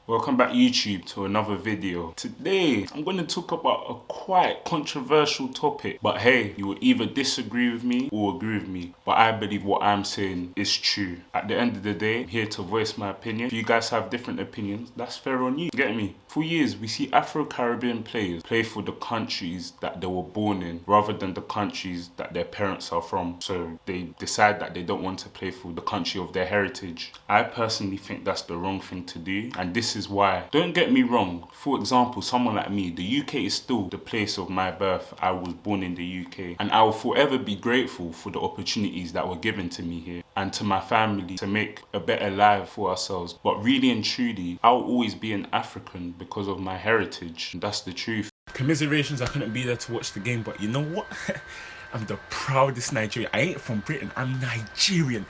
Welcome back YouTube to another video. Today I'm going to talk about a quite controversial topic, but hey, you will either disagree with me or agree with me, but I believe what I'm saying is true. At the end of the day, I'm here to voice my opinion. If you guys have different opinions, that's fair on you. Get me? For years we see Afro-Caribbean players play for the countries that they were born in rather than the countries that their parents are from, so they decide that they don't want to play for the country of their heritage. I personally think that's the wrong thing to do, and this is why. Don't get me wrong, for example, someone like me, the UK is still the place of my birth. I was born in the UK, and I will forever be grateful for the opportunities that were given to me here and to my family to make a better life for ourselves. But really and truly, I'll always be an African because of my heritage. That's the truth. Commiserations, I couldn't be there to watch the game, but you know what? I'm the proudest Nigerian. I ain't from Britain, I'm Nigerian.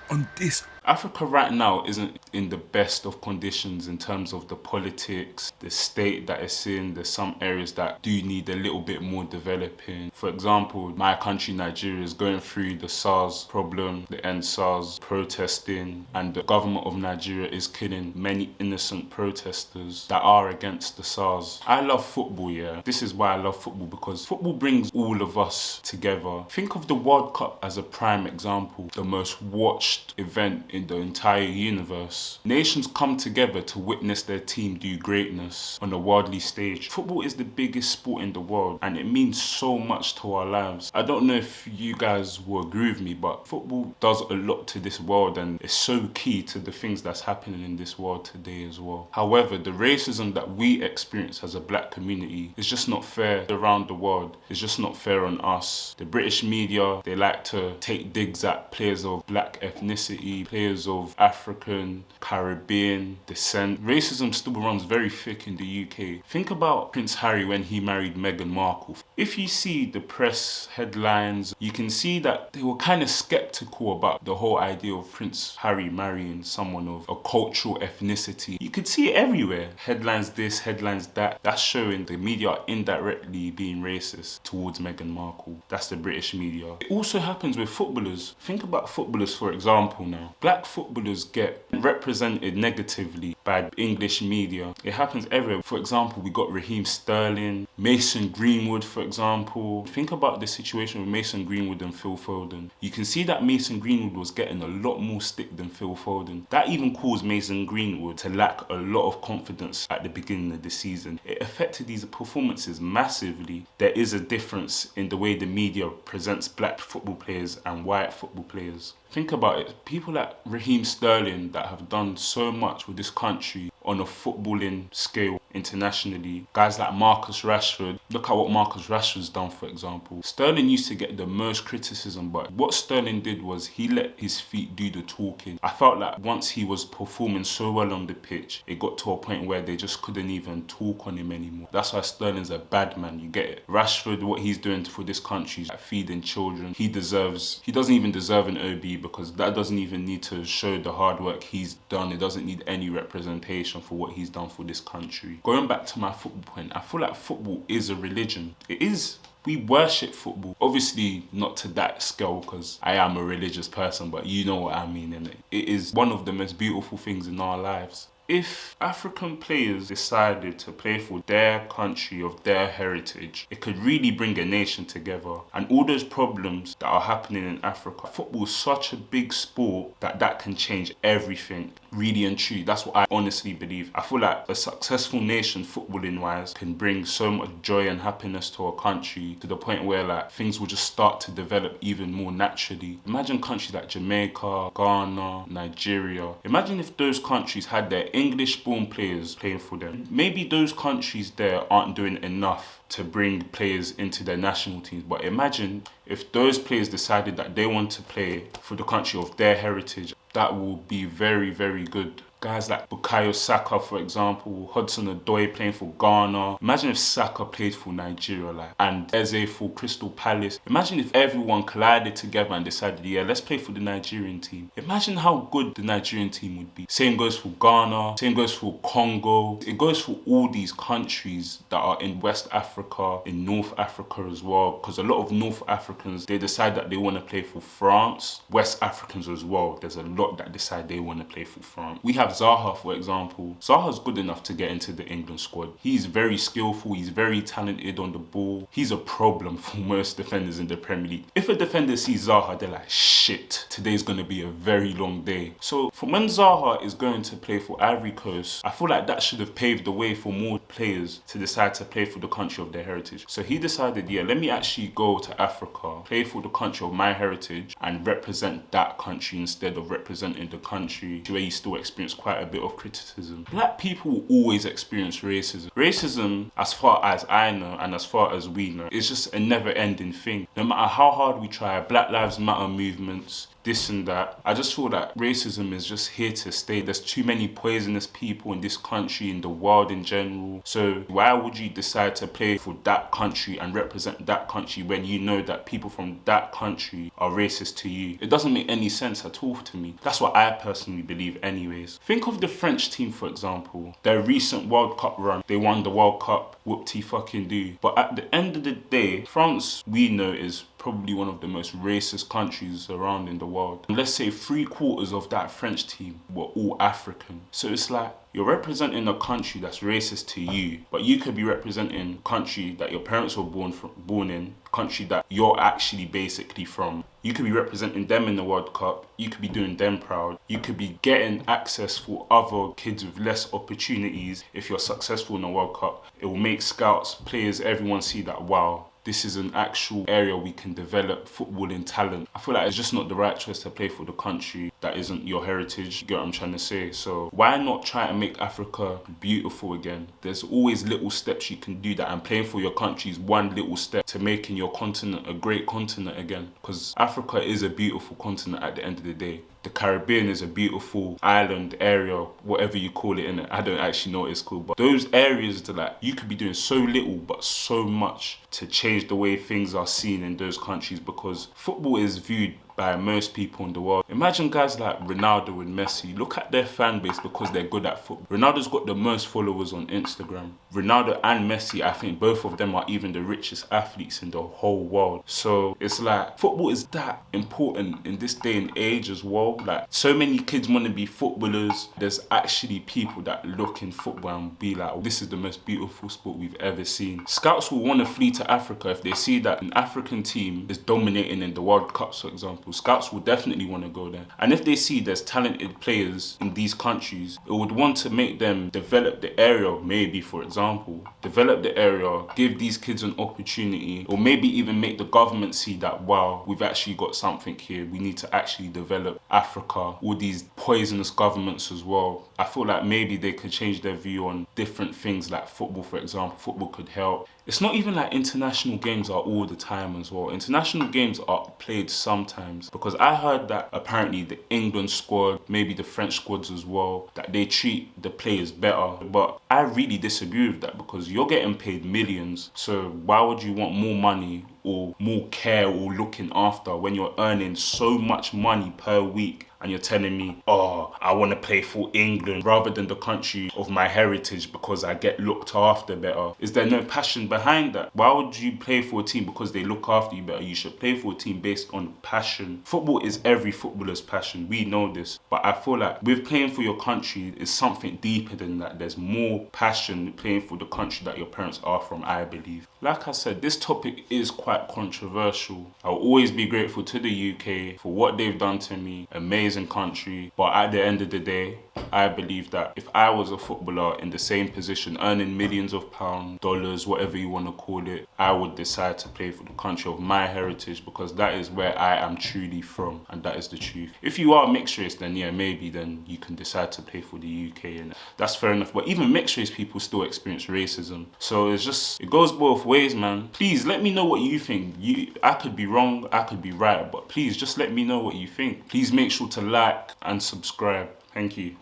On this, Africa right now isn't in the best of conditions in terms of the politics, the state that it's in. There's some areas that do need a little bit more developing. For example, my country, Nigeria, is going through the SARS problem, the end SARS protesting, and the government of Nigeria is killing many innocent protesters that are against the SARS. I love football, yeah. This is why I love football, because football brings all of us together. Think of the World Cup as a prime example, the most watched event in the entire universe. Nations come together to witness their team do greatness on a worldly stage. Football is the biggest sport in the world, and it means so much to our lives. I don't know if you guys will agree with me, but football does a lot to this world, and it's so key to the things that's happening in this world today as well. However, the racism that we experience as a black community is just not fair around the world. It's just not fair on us. The British media, they like to take digs at players of black ethnicity, players of African, Caribbean descent. Racism still runs very thick in the UK. Think about Prince Harry when he married Meghan Markle. If you see the press headlines, you can see that they were kind of skeptical about the whole idea of Prince Harry marrying someone of a cultural ethnicity. You could see it everywhere. Headlines this, headlines that. That's showing the media are indirectly being racist towards Meghan Markle. That's the British media. It also happens with footballers. Think about footballers, for example now. Black footballers get represented negatively by English media. It happens everywhere. For example, we got Raheem Sterling, Mason Greenwood, for example. Think about the situation with Mason Greenwood and Phil Foden. You can see that Mason Greenwood was getting a lot more stick than Phil Foden. That even caused Mason Greenwood to lack a lot of confidence at the beginning of the season. It affected these performances massively. There is a difference in the way the media presents black football players and white football players. Think about it. People like Raheem Sterling that have done so much with this country on a footballing scale internationally. Guys like Marcus Rashford. Look at what Marcus Rashford's done, for example. Sterling used to get the most criticism, but what Sterling did was he let his feet do the talking. I felt like once he was performing so well on the pitch, it got to a point where they just couldn't even talk on him anymore. That's why Sterling's a bad man, you get it. Rashford, what he's doing for this country, like feeding children, he doesn't even deserve an OB, because that doesn't even need to show the hard work he's done. It doesn't need any representation for what he's done for this country. Going back to my football point, I feel like football is a religion. It is. We worship football. Obviously not to that scale, because I am a religious person, but you know what I mean, and it is one of the most beautiful things in our lives. If African players decided to play for their country of their heritage, it could really bring a nation together. And all those problems that are happening in Africa, football is such a big sport that can change everything. Really and truly, that's what I honestly believe. I feel like a successful nation, footballing wise, can bring so much joy and happiness to a country, to the point where like things will just start to develop even more naturally. Imagine countries like Jamaica, Ghana, Nigeria. Imagine if those countries had their English-born players playing for them. Maybe those countries there aren't doing enough to bring players into their national teams, but imagine if those players decided that they want to play for the country of their heritage. That will be very, very good. Guys like Bukayo Saka, for example, Hudson-Odoi playing for Ghana. Imagine if Saka played for Nigeria, and Eze for Crystal Palace. Imagine if everyone collided together and decided, yeah, let's play for the Nigerian team. Imagine how good the Nigerian team would be. Same goes for Ghana, same goes for Congo. It goes for all these countries that are in West Africa, in North Africa as well, because a lot of North Africans, they decide that they want to play for France. West Africans as well, there's a lot that decide they want to play for France. We have have Zaha, for example. Zaha's good enough to get into the England squad. He's very skillful, he's very talented on the ball. He's a problem for most defenders in the Premier League. If a defender sees Zaha, they're like, shit, today's going to be a very long day. So from when Zaha is going to play for Ivory Coast, I feel like that should have paved the way for more players to decide to play for the country of their heritage. So he decided, yeah, let me actually go to Africa, play for the country of my heritage and represent that country instead of representing the country where you still experience quite a bit of criticism. Black people will always experience racism. Racism, as far as I know and as far as we know, is just a never-ending thing. No matter how hard we try, Black Lives Matter movements, this and that, I just feel that racism is just here to stay. There's too many poisonous people in this country, in the world in general. So why would you decide to play for that country and represent that country when you know that people from that country are racist to you? It doesn't make any sense at all to me. That's what I personally believe anyways. Think of the French team, for example. Their recent World Cup run. They won the World Cup, whoop-de-fucking-do. But at the end of the day, France, we know, is probably one of the most racist countries around in the world. And let's say 3/4 of that French team were all African. So it's like, you're representing a country that's racist to you, but you could be representing a country that your parents were born in, country that you're actually basically from. You could be representing them in the World Cup. You could be doing them proud. You could be getting access for other kids with less opportunities. If you're successful in the World Cup, it will make scouts, players, everyone see that, wow, this is an actual area we can develop footballing talent. I feel like it's just not the right choice to play for the country that isn't your heritage. You get what I'm trying to say? So why not try and make Africa beautiful again? There's always little steps you can do that, and playing for your country is one little step to making your continent a great continent again. Because Africa is a beautiful continent at the end of the day. The Caribbean is a beautiful island area, whatever you call it, innit? I don't actually know what it's called, but those areas that, like, you could be doing so little but so much to change the way things are seen in those countries, because football is viewed by most people in the world. Imagine guys like Ronaldo and Messi. Look at their fan base because they're good at football. Ronaldo's got the most followers on Instagram. Ronaldo and Messi, I think both of them are even the richest athletes in the whole world. So it's like, football is that important in this day and age as well. Like, so many kids want to be footballers. There's actually people that look in football and be like, oh, this is the most beautiful sport we've ever seen. Scouts will want to flee to Africa if they see that an African team is dominating in the World Cups, for example. Scouts will definitely want to go there. And if they see there's talented players in these countries, it would want to make them develop the area, maybe, for example. Develop the area, give these kids an opportunity, or maybe even make the government see that, wow, we've actually got something here. We need to actually develop Africa. All these poisonous governments as well. I feel like maybe they could change their view on different things like football, for example. Football could help. It's not even like international games are all the time as well. International games are played sometimes, because I heard that apparently the England squad, maybe the French squads as well, that they treat the players better. But I really disagree with that, because you're getting paid millions. So why would you want more money or more care or looking after when you're earning so much money per week? And you're telling me, oh, I want to play for England rather than the country of my heritage because I get looked after better. Is there no passion behind that? Why would you play for a team because they look after you better? You should play for a team based on passion. Football is every footballer's passion. We know this. But I feel like with playing for your country is something deeper than that. There's more passion playing for the country that your parents are from, I believe. Like I said, this topic is quite controversial. I'll always be grateful to the UK for what they've done to me. Amazing country, but at the end of the day, I believe that if I was a footballer in the same position, earning millions of pounds, dollars, whatever you want to call it, I would decide to play for the country of my heritage, because that is where I am truly from, and that is the truth. If you are mixed race, then yeah, maybe then you can decide to play for the UK, and that's fair enough. But even mixed race people still experience racism, so it's just, it goes both ways, man. Please let me know what you think. I could be wrong, I could be right, but please just let me know what you think. Please make sure to like and subscribe. Thank you.